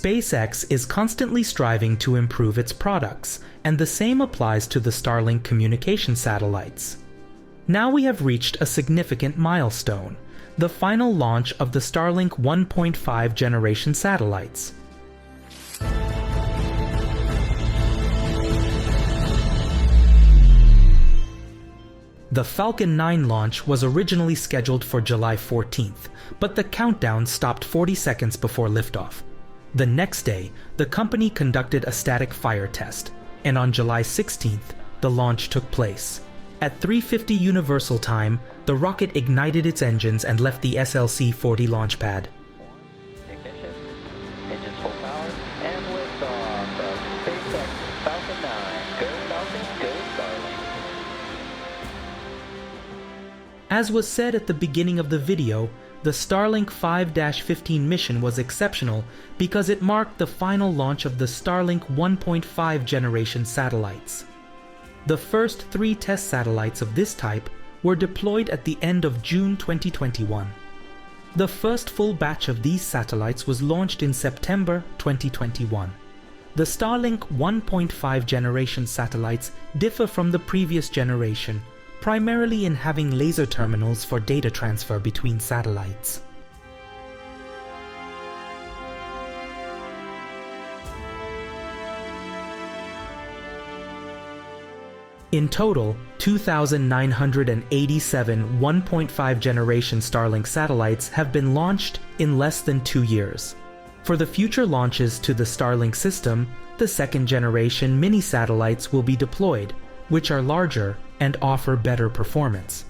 SpaceX is constantly striving to improve its products, and the same applies to the Starlink communication satellites. Now we have reached a significant milestone, the final launch of the Starlink 1.5 generation satellites. The Falcon 9 launch was originally scheduled for July 14th, but the countdown stopped 40 seconds before liftoff. The next day, the company conducted a static fire test, and on July 16th, the launch took place. At 3:50 Universal Time, the rocket ignited its engines and left the SLC-40 launch pad. Ignition, engines full power, and liftoff of SpaceX Falcon 9. Go Falcon, go Starlink. As was said at the beginning of the video, the Starlink 5-15 mission was exceptional because it marked the final launch of the Starlink 1.5 generation satellites. The first 3 test satellites of this type were deployed at the end of June 2021. The first full batch of these satellites was launched in September 2021. The Starlink 1.5 generation satellites differ from the previous generation, primarily in having laser terminals for data transfer between satellites. In total, 2,987 1.5 generation Starlink satellites have been launched in less than 2 years. For the future launches to the Starlink system, the second generation mini satellites will be deployed, which are larger and offer better performance.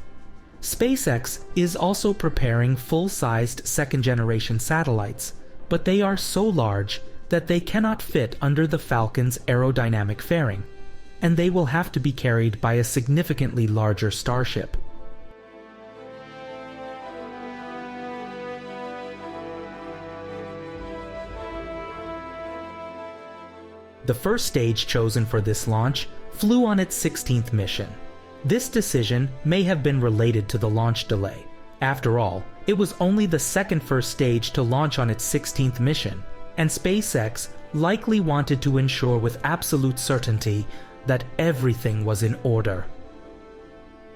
SpaceX is also preparing full-sized second-generation satellites, but they are so large that they cannot fit under the Falcon's aerodynamic fairing, and they will have to be carried by a significantly larger Starship. The first stage chosen for this launch flew on its 16th mission. This decision may have been related to the launch delay. After all, it was only the second first stage to launch on its 16th mission, and SpaceX likely wanted to ensure with absolute certainty that everything was in order.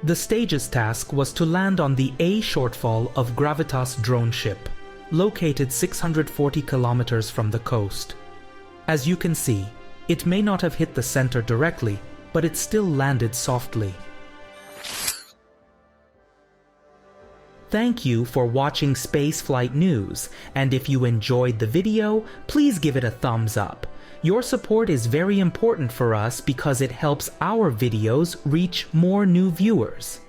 The stage's task was to land on the A shortfall of Gravitas drone ship, located 640 kilometers from the coast. As you can see, it may not have hit the center directly, but it still landed softly. Thank you for watching Spaceflight News, and if you enjoyed the video, please give it a thumbs up. Your support is very important for us because it helps our videos reach more new viewers.